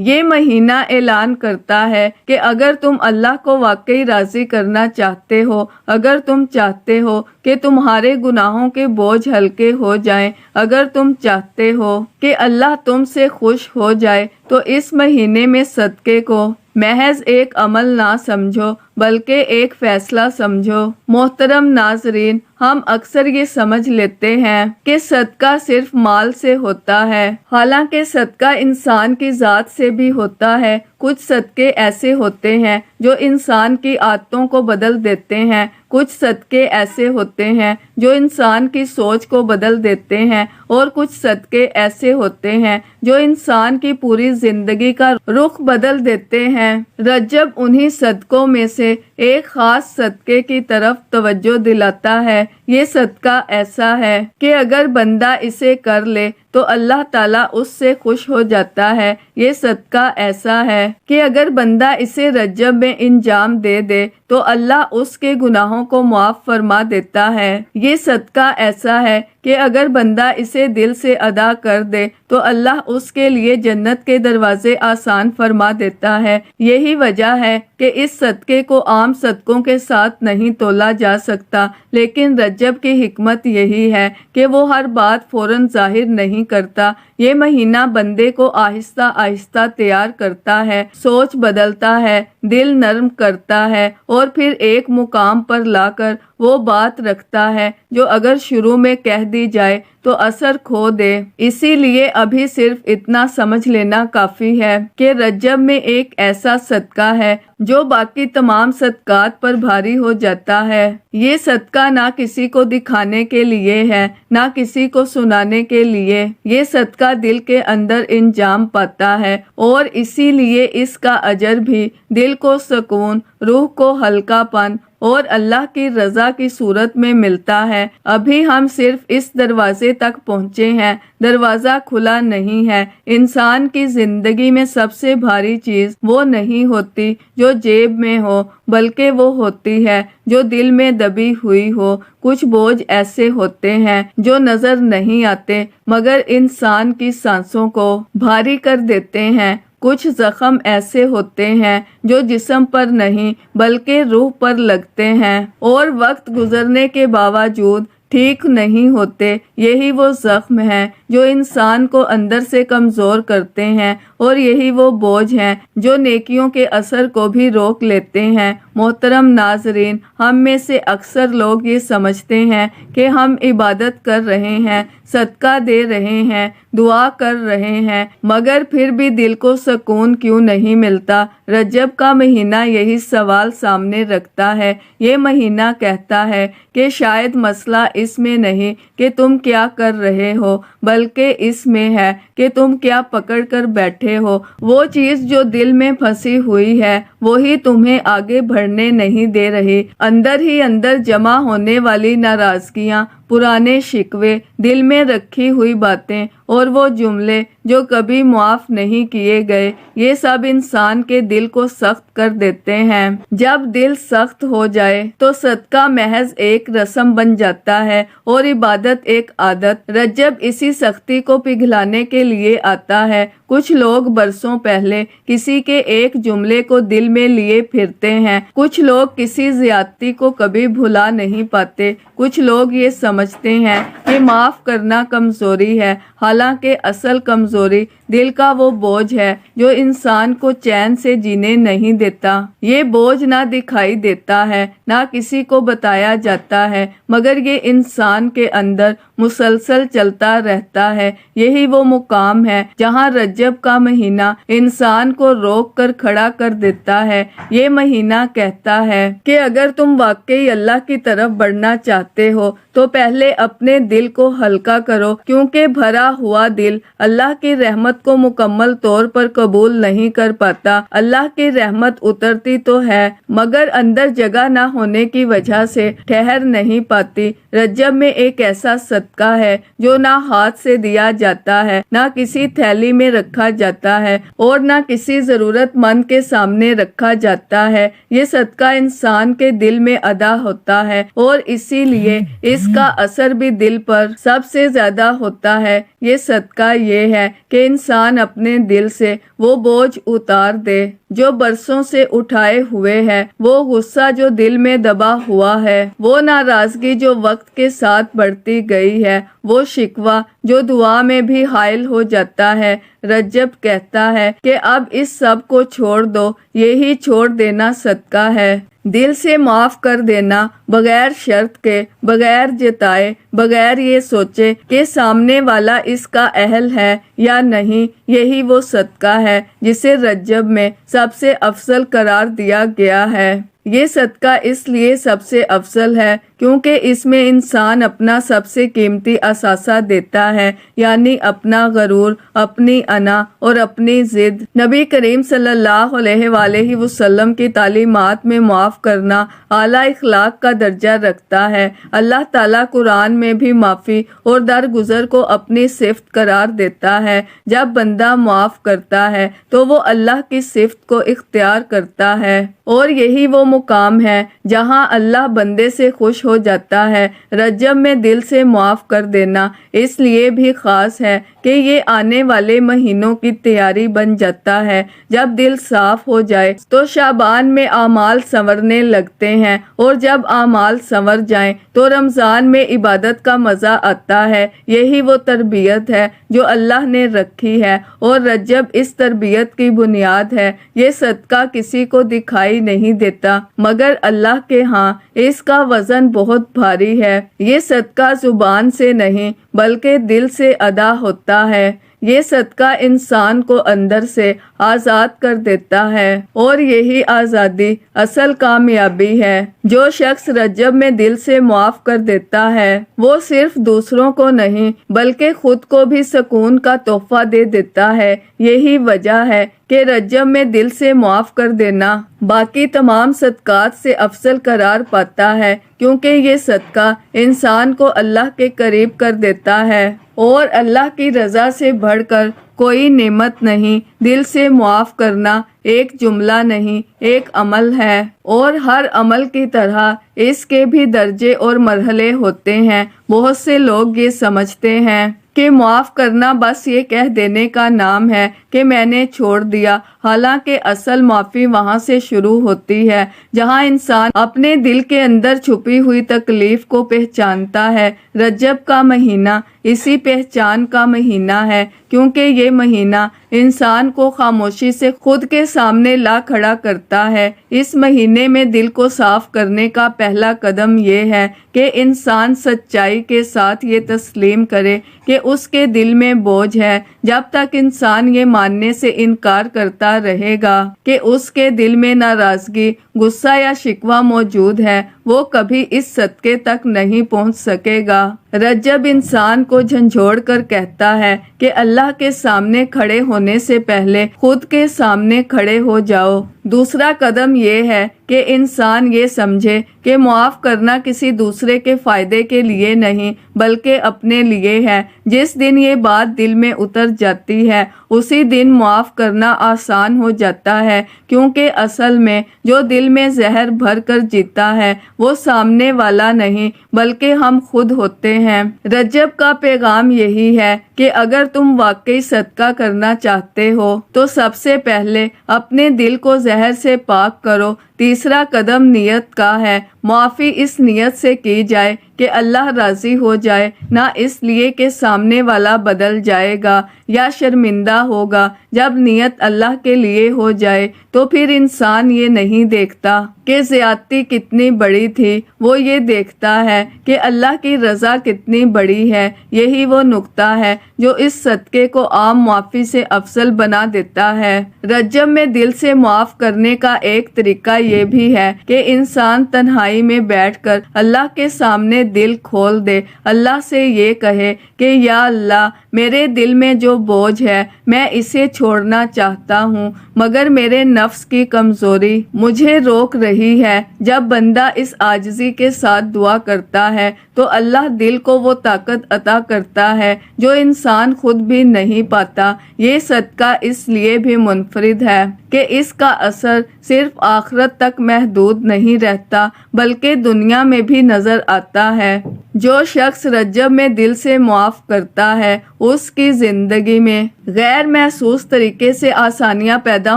یہ مہینہ اعلان کرتا ہے کہ اگر تم اللہ کو واقعی راضی کرنا چاہتے ہو، اگر تم چاہتے ہو کہ تمہارے گناہوں کے بوجھ ہلکے ہو جائیں، اگر تم چاہتے ہو کہ اللہ تم سے خوش ہو جائے، تو اس مہینے میں صدقے کو محض ایک عمل نہ سمجھو بلکہ ایک فیصلہ سمجھو۔ محترم ناظرین، ہم اکثر یہ سمجھ لیتے ہیں کہ صدقہ صرف مال سے ہوتا ہے، حالانکہ صدقہ انسان کی ذات سے بھی ہوتا ہے۔ کچھ صدقے ایسے ہوتے ہیں جو انسان کی عادتوں کو بدل دیتے ہیں، کچھ صدقے ایسے ہوتے ہیں جو انسان کی سوچ کو بدل دیتے ہیں، اور کچھ صدقے ایسے ہوتے ہیں جو انسان کی پوری زندگی کا رخ بدل دیتے ہیں۔ رجب انہی صدقوں میں سے ایک خاص صدقے کی طرف توجہ دلاتا ہے۔ یہ صدقہ ایسا ہے کہ اگر بندہ اسے کر لے تو اللہ تعالیٰ اس سے خوش ہو جاتا ہے۔ یہ صدقہ ایسا ہے کہ اگر بندہ اسے رجب میں انجام دے دے تو اللہ اس کے گناہوں کو معاف فرما دیتا ہے۔ یہ صدقہ ایسا ہے کہ اگر بندہ اسے دل سے ادا کر دے تو اللہ اس کے لیے جنت کے دروازے آسان فرما دیتا ہے۔ یہی وجہ ہے کہ اس صدقے کو عام صدقوں کے ساتھ نہیں تولا جا سکتا، لیکن رجب کی حکمت یہی ہے کہ وہ ہر بات فوراً ظاہر نہیں کرتا۔ یہ مہینہ بندے کو آہستہ آہستہ تیار کرتا ہے، سوچ بدلتا ہے، دل نرم کرتا ہے، اور پھر ایک مقام پر لا کر وہ بات رکھتا ہے جو اگر شروع میں کہہ دی جائے تو اثر کھو دے۔ اسی لیے ابھی صرف اتنا سمجھ لینا کافی ہے کہ رجب میں ایک ایسا صدقہ ہے جو باقی تمام صدقات پر بھاری ہو جاتا ہے۔ یہ صدقہ نہ کسی کو دکھانے کے لیے ہے، نہ کسی کو سنانے کے لیے۔ یہ صدقہ دل کے اندر انجام پاتا ہے، اور اسی لیے اس کا اجر بھی دل کو سکون، روح کو ہلکا پن اور اللہ کی رضا کی صورت میں ملتا ہے۔ ابھی ہم صرف اس دروازے تک پہنچے ہیں، دروازہ کھلا نہیں ہے۔ انسان کی زندگی میں سب سے بھاری چیز وہ نہیں ہوتی جو جیب میں ہو، بلکہ وہ ہوتی ہے جو دل میں دبی ہوئی ہو۔ کچھ بوجھ ایسے ہوتے ہیں جو نظر نہیں آتے مگر انسان کی سانسوں کو بھاری کر دیتے ہیں۔ کچھ زخم ایسے ہوتے ہیں جو جسم پر نہیں بلکہ روح پر لگتے ہیں، اور وقت گزرنے کے باوجود ٹھیک نہیں ہوتے۔ یہی وہ زخم ہیں جو انسان کو اندر سے کمزور کرتے ہیں، اور یہی وہ بوجھ ہیں جو نیکیوں کے اثر کو بھی روک لیتے ہیں۔ محترم ناظرین، ہم میں سے اکثر لوگ یہ سمجھتے ہیں کہ ہم عبادت کر رہے ہیں، صدقہ دے رہے ہیں، دعا کر رہے ہیں، مگر پھر بھی دل کو سکون کیوں نہیں ملتا؟ رجب کا مہینہ یہی سوال سامنے رکھتا ہے۔ یہ مہینہ کہتا ہے کہ شاید مسئلہ اس میں نہیں کہ تم کیا کر رہے ہو، بلکہ اس میں ہے کہ تم کیا پکڑ کر بیٹھے ہو۔ وہ چیز جو دل میں پھنسی ہوئی ہے وہی تمہیں آگے بڑھنے نہیں دے رہی۔ اندر ہی اندر جمع ہونے والی ناراضگیاں، پرانے شکوے، دل میں رکھی ہوئی باتیں، اور وہ جملے جو کبھی معاف نہیں کیے گئے، یہ سب انسان کے دل کو سخت کر دیتے ہیں۔ جب دل سخت ہو جائے تو صدقہ محض ایک رسم بن جاتا ہے اور عبادت ایک عادت۔ رجب اسی سختی کو پگھلانے کے لیے آتا ہے۔ کچھ لوگ برسوں پہلے کسی کے ایک جملے کو دل میں لیے پھرتے ہیں، کچھ لوگ کسی زیادتی کو کبھی بھلا نہیں پاتے، کچھ لوگ یہ سمجھتے ہیں کہ معاف کرنا کمزوری ہے، حالانکہ اصل کمزوری دل کا وہ بوجھ ہے جو انسان کو چین سے جینے نہیں دیتا۔ یہ بوجھ نہ دکھائی دیتا ہے، نہ کسی کو بتایا جاتا ہے، مگر یہ انسان کے اندر مسلسل چلتا رہتا ہے۔ یہی وہ مقام ہے جہاں رجب کا مہینہ انسان کو روک کر کھڑا کر دیتا ہے۔ یہ مہینہ کہتا ہے کہ اگر تم واقعی اللہ کی طرف بڑھنا چاہتے ہو تو پہلے اپنے دل کو ہلکا کرو، کیونکہ بھرا ہوا دل اللہ کی رحمت کو مکمل طور پر قبول نہیں کر پاتا۔ اللہ کی رحمت اترتی تو ہے مگر اندر جگہ نہ ہونے کی وجہ سے ٹھہر نہیں پاتی۔ رجب میں ایک ایسا صدقہ ہے جو نہ ہاتھ سے دیا جاتا ہے، نہ کسی تھیلی میں رکھا جاتا ہے، اور نہ کسی ضرورت مند کے سامنے رکھا جاتا ہے۔ یہ صدقہ انسان کے دل میں ادا ہوتا ہے، اور اسی لیے اس کا اثر بھی دل پر سب سے زیادہ ہوتا ہے۔ یہ صدقہ یہ ہے کہ انسان انسان اپنے دل سے وہ بوجھ اتار دے جو برسوں سے اٹھائے ہوئے ہے، وہ غصہ جو دل میں دبا ہوا ہے، وہ ناراضگی جو وقت کے ساتھ بڑھتی گئی ہے، وہ شکوہ جو دعا میں بھی حائل ہو جاتا ہے۔ رجب کہتا ہے کہ اب اس سب کو چھوڑ دو، یہی چھوڑ دینا صدقہ ہے۔ دل سے معاف کر دینا، بغیر شرط کے، بغیر جتائے، بغیر یہ سوچے کہ سامنے والا اس کا اہل ہے یا نہیں، یہی وہ صدقہ ہے جسے رجب میں سب سے افضل قرار دیا گیا ہے۔ یہ صدقہ اس لیے سب سے افضل ہے کیونکہ اس میں انسان اپنا سب سے قیمتی اثاثہ دیتا ہے، یعنی اپنا غرور، اپنی انا اور اپنی ضد۔ نبی کریم صلی اللہ علیہ وآلہ وسلم کی تعلیمات میں معاف کرنا اعلیٰ اخلاق کا درجہ رکھتا ہے۔ اللہ تعالیٰ قرآن میں بھی معافی اور درگزر کو اپنی صفت قرار دیتا ہے۔ جب بندہ معاف کرتا ہے تو وہ اللہ کی صفت کو اختیار کرتا ہے، اور یہی وہ مقام ہے جہاں اللہ بندے سے خوش ہو جاتا ہے۔ رجب میں دل سے معاف کر دینا اس لیے بھی خاص ہے کہ یہ آنے والے مہینوں کی تیاری بن جاتا ہے۔ جب دل صاف ہو جائے تو شعبان میں اعمال سنورنے لگتے ہیں، اور جب اعمال سنور جائیں تو رمضان میں عبادت کا مزہ آتا ہے۔ یہی وہ تربیت ہے جو اللہ نے رکھی ہے، اور رجب اس تربیت کی بنیاد ہے۔ یہ صدقہ کسی کو دکھائی نہیں دیتا، مگر اللہ کے ہاں اس کا وزن بہت بھاری ہے۔ یہ صدقہ زبان سے نہیں بلکہ دل سے ادا ہوتا ہے۔ یہ صدقہ انسان کو اندر سے آزاد کر دیتا ہے، اور یہی آزادی اصل کامیابی ہے۔ جو شخص رجب میں دل سے معاف کر دیتا ہے وہ صرف دوسروں کو نہیں بلکہ خود کو بھی سکون کا تحفہ دے دیتا ہے۔ یہی وجہ ہے کہ رجب میں دل سے معاف کر دینا باقی تمام صدقات سے افضل قرار پاتا ہے، کیونکہ یہ صدقہ انسان کو اللہ کے قریب کر دیتا ہے، اور اللہ کی رضا سے بڑھ کر کوئی نعمت نہیں۔ دل سے معاف کرنا ایک جملہ نہیں، ایک عمل ہے، اور ہر عمل کی طرح اس کے بھی درجے اور مرحلے ہوتے ہیں۔ بہت سے لوگ یہ سمجھتے ہیں کہ معاف کرنا بس یہ کہہ دینے کا نام ہے کہ میں نے چھوڑ دیا، حالانکہ اصل معافی وہاں سے شروع ہوتی ہے جہاں انسان اپنے دل کے اندر چھپی ہوئی تکلیف کو پہچانتا ہے۔ رجب کا مہینہ اسی پہچان کا مہینہ ہے، کیونکہ یہ مہینہ انسان کو خاموشی سے خود کے سامنے لا کھڑا کرتا ہے۔ اس مہینے میں دل کو صاف کرنے کا پہلا قدم یہ ہے کہ انسان سچائی کے ساتھ یہ تسلیم کرے کہ اس کے دل میں بوجھ ہے۔ جب تک انسان یہ ماننے سے انکار کرتا رہے گا کہ اس کے دل میں ناراضگی، غصہ یا شکوہ موجود ہے، وہ کبھی اس صدقے تک نہیں پہنچ سکے گا۔ رجب انسان کو جھنجھوڑ کر کہتا ہے کہ اللہ کے سامنے کھڑے ہونے سے پہلے خود کے سامنے کھڑے ہو جاؤ۔ دوسرا قدم یہ ہے کہ انسان یہ سمجھے کہ معاف کرنا کسی دوسرے کے فائدے کے لیے نہیں بلکہ اپنے لیے ہے۔ جس دن یہ بات دل میں اتر جاتی ہے اسی دن معاف کرنا آسان ہو جاتا ہے، کیونکہ اصل میں جو دل میں زہر بھر کر جیتا ہے وہ سامنے والا نہیں بلکہ ہم خود ہوتے ہیں۔ رجب کا پیغام یہی ہے کہ اگر تم واقعی صدقہ کرنا چاہتے ہو تو سب سے پہلے اپنے دل کو زہر سے پاک کرو۔ تیسرا قدم نیت کا ہے۔ معافی اس نیت سے کی جائے کہ اللہ راضی ہو جائے، نہ اس لیے کہ سامنے والا بدل جائے گا یا شرمندہ ہوگا۔ جب نیت اللہ کے لیے ہو جائے تو پھر انسان یہ نہیں دیکھتا کہ زیادتی کتنی بڑی تھی، وہ یہ دیکھتا ہے کہ اللہ کی رضا کتنی بڑی ہے۔ یہی وہ نقطہ ہے جو اس صدقے کو عام معافی سے افضل بنا دیتا ہے۔ رجب میں دل سے معاف کرنے کا ایک طریقہ یہ بھی ہے کہ انسان تنہائی میں بیٹھ کر اللہ کے سامنے دل کھول دے، اللہ سے یہ کہے کہ یا اللہ، میرے دل میں جو بوجھ ہے میں اسے چھوڑنا چاہتا ہوں، مگر میرے نفس کی کمزوری مجھے روک رہی ہے۔ جب بندہ اس عاجزی کے ساتھ دعا کرتا ہے تو اللہ دل کو وہ طاقت عطا کرتا ہے جو انسان خود بھی نہیں پاتا۔ یہ صدقہ اس لیے بھی منفرد ہے کہ اس کا اثر صرف آخرت تک محدود نہیں رہتا بلکہ دنیا میں بھی نظر آتا ہے۔ جو شخص رجب میں دل سے معاف کرتا ہے اس کی زندگی میں غیر محسوس طریقے سے آسانیاں پیدا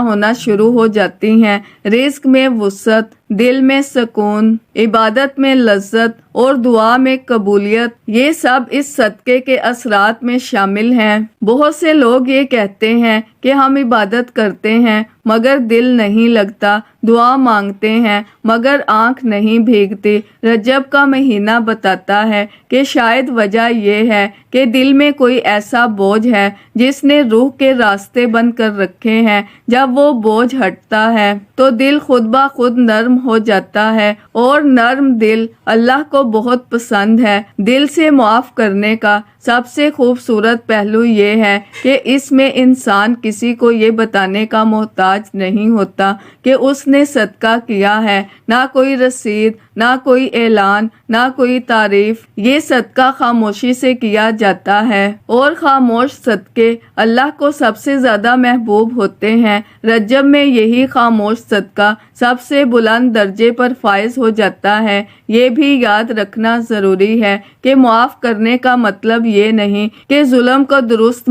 ہونا شروع ہو جاتی ہیں۔ رزق میں وسعت، دل میں سکون، عبادت میں لذت اور دعا میں قبولیت، یہ سب اس صدقے کے اثرات میں شامل ہیں۔ بہت سے لوگ یہ کہتے ہیں کہ ہم عبادت کرتے ہیں مگر دل نہیں لگتا، دعا مانگتے ہیں مگر آنکھ نہیں بھیگتی۔ رجب کا مہینہ بتاتا ہے کہ شاید وجہ یہ ہے کہ دل میں کوئی ایسا بوجھ ہے جس نے روح کے راستے بند کر رکھے ہیں۔ جب وہ بوجھ ہٹتا ہے تو دل خود بخود نرم ہو جاتا ہے، اور نرم دل اللہ کو بہت پسند ہے۔ دل سے معاف کرنے کا سب سے خوبصورت پہلو یہ ہے کہ اس میں انسان کسی کو یہ بتانے کا محتاج نہیں ہوتا کہ اس نے صدقہ کیا ہے، نہ کوئی رسید، نہ کوئی اعلان، نہ کوئی تعریف۔ یہ صدقہ خاموشی سے کیا جاتا ہے، اور خاموش صدقے اللہ کو سب سے زیادہ محبوب ہوتے ہیں۔ رجب میں یہی خاموش صدقہ سب سے بلند درجے پر فائز ہو جاتا ہے۔ یہ بھی یاد رکھنا ضروری ہے کہ معاف کرنے کا مطلب یہ نہیں کہ ظلم کو درست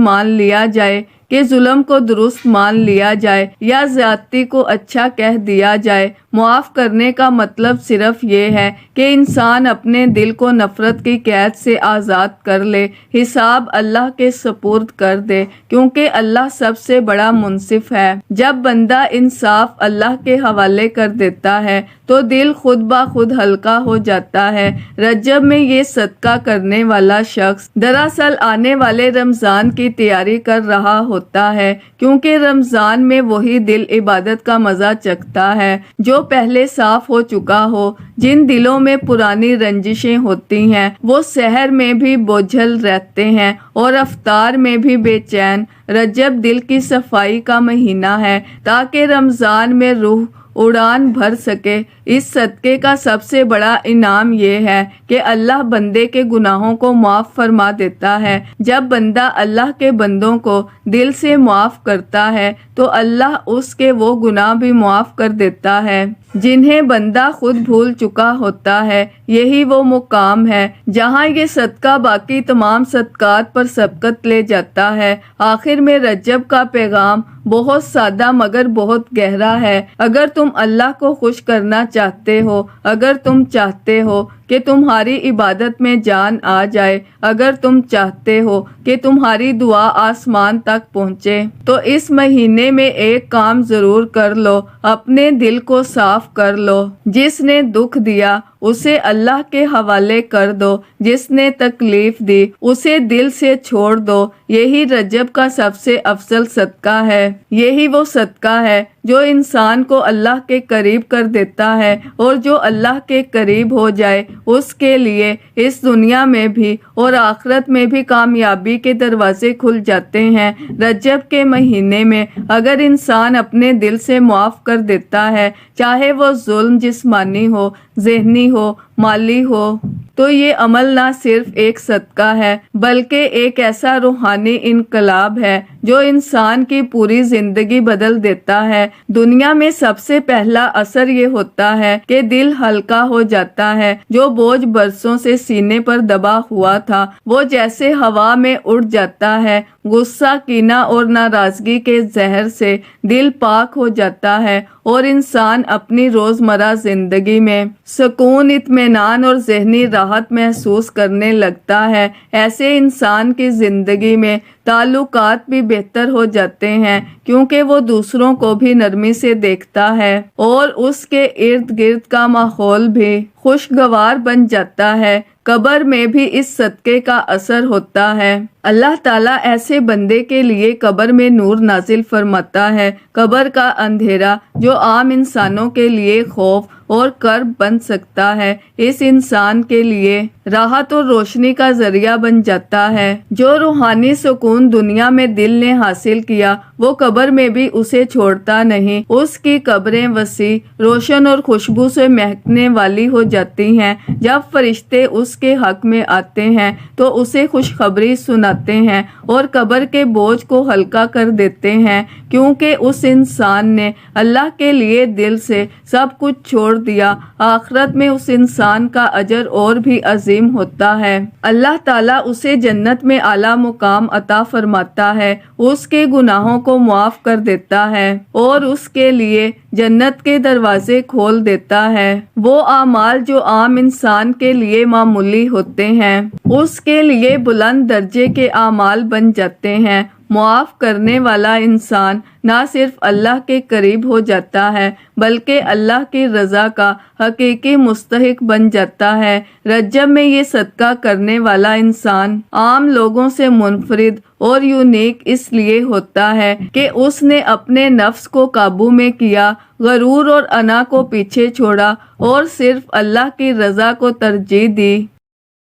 مان لیا جائے یا زیادتی کو اچھا کہہ دیا جائے۔ معاف کرنے کا مطلب صرف یہ ہے کہ انسان اپنے دل کو نفرت کی قید سے آزاد کر لے، حساب اللہ کے سپرد کر دے، کیونکہ اللہ سب سے بڑا منصف ہے۔ جب بندہ انصاف اللہ کے حوالے کر دیتا ہے تو دل خود بخود ہلکا ہو جاتا ہے۔ رجب میں یہ صدقہ کرنے والا شخص دراصل آنے والے رمضان کی تیاری کر رہا ہوتا ہے، کیونکہ رمضان میں وہی دل عبادت کا مزہ چکھتا ہے جو پہلے صاف ہو چکا ہو۔ جن دلوں میں پرانی رنجشیں ہوتی ہیں وہ سحر میں بھی بوجھل رہتے ہیں اور افطار میں بھی بے چین۔ رجب دل کی صفائی کا مہینہ ہے تاکہ رمضان میں روح اڑان بھر سکے۔ اس صدقے کا سب سے بڑا انعام یہ ہے کہ اللہ بندے کے گناہوں کو معاف فرما دیتا ہے۔ جب بندہ اللہ کے بندوں کو دل سے معاف کرتا ہے تو اللہ اس کے وہ گناہ بھی معاف کر دیتا ہے جنہیں بندہ خود بھول چکا ہوتا ہے۔ یہی وہ مقام ہے جہاں یہ صدقہ باقی تمام صدقات پر سبقت لے جاتا ہے۔ آخر میں رجب کا پیغام بہت سادہ مگر بہت گہرا ہے۔ اگر تم اللہ کو خوش کرنا چاہتے ہو، اگر تم چاہتے ہو کہ تمہاری عبادت میں جان آ جائے، اگر تم چاہتے ہو کہ تمہاری دعا آسمان تک پہنچے، تو اس مہینے میں ایک کام ضرور کر لو، اپنے دل کو صاف کر لو۔ جس نے دکھ دیا اسے اللہ کے حوالے کر دو، جس نے تکلیف دی اسے دل سے چھوڑ دو۔ یہی رجب کا سب سے افضل صدقہ ہے۔ یہی وہ صدقہ ہے جو انسان کو اللہ کے قریب کر دیتا ہے، اور جو اللہ کے قریب ہو جائے اس کے لیے اس دنیا میں بھی اور آخرت میں بھی کامیابی کے دروازے کھل جاتے ہیں۔ رجب کے مہینے میں اگر انسان اپنے دل سے معاف کر دیتا ہے، چاہے وہ ظلم جسمانی ہو، ذہنی ہو، مالی ہو، تو یہ عمل نہ صرف ایک صدقہ ہے بلکہ ایک ایسا روحانی انقلاب ہے جو انسان کی پوری زندگی بدل دیتا ہے۔ دنیا میں سب سے پہلا اثر یہ ہوتا ہے کہ دل ہلکا ہو جاتا ہے۔ جو بوجھ برسوں سے سینے پر دبا ہوا تھا وہ جیسے ہوا میں اڑ جاتا ہے۔ غصہ، کینہ اور ناراضگی کے زہر سے دل پاک ہو جاتا ہے، اور انسان اپنی روزمرہ زندگی میں سکون، اطمینان اور ذہنی راحت محسوس کرنے لگتا ہے۔ ایسے انسان کی زندگی میں تعلقات بھی بہتر ہو جاتے ہیں، کیونکہ وہ دوسروں کو بھی نرمی سے دیکھتا ہے اور اس کے ارد گرد کا ماحول بھی خوشگوار بن جاتا ہے۔ قبر میں بھی اس صدقے کا اثر ہوتا ہے۔ اللہ تعالیٰ ایسے بندے کے لیے قبر میں نور نازل فرماتا ہے۔ قبر کا اندھیرا جو عام انسانوں کے لیے خوف اور کرب بن سکتا ہے، اس انسان کے لیے راحت اور روشنی کا ذریعہ بن جاتا ہے۔ جو روحانی سکون دنیا میں دل نے حاصل کیا وہ قبر میں بھی اسے چھوڑتا نہیں۔ اس کی قبریں وسیع، روشن اور خوشبو سے مہکنے والی ہو جاتی ہیں۔ جب فرشتے اس کے حق میں آتے ہیں تو اسے خوشخبری سناتے ہیں اور قبر کے بوجھ کو ہلکا کر دیتے ہیں، کیونکہ اس انسان نے اللہ کے لیے دل سے سب کچھ چھوڑ دیا، آخرت میں اس انسان کا اجر اور بھی عظیم ہوتا ہے۔ اللہ تعالیٰ اسے جنت میں اعلیٰ مقام عطا فرماتا ہے، اس کے گناہوں کو معاف کر دیتا ہے اور اس کے لیے جنت کے دروازے کھول دیتا ہے۔ وہ اعمال جو عام انسان کے لیے معمولی ہوتے ہیں، اس کے لیے بلند درجے کے اعمال بن جاتے ہیں۔ معاف کرنے والا انسان نہ صرف اللہ کے قریب ہو جاتا ہے بلکہ اللہ کی رضا کا حقیقی مستحق بن جاتا ہے۔ رجب میں یہ صدقہ کرنے والا انسان عام لوگوں سے منفرد اور یونیک اس لیے ہوتا ہے کہ اس نے اپنے نفس کو قابو میں کیا، غرور اور انا کو پیچھے چھوڑا اور صرف اللہ کی رضا کو ترجیح دی۔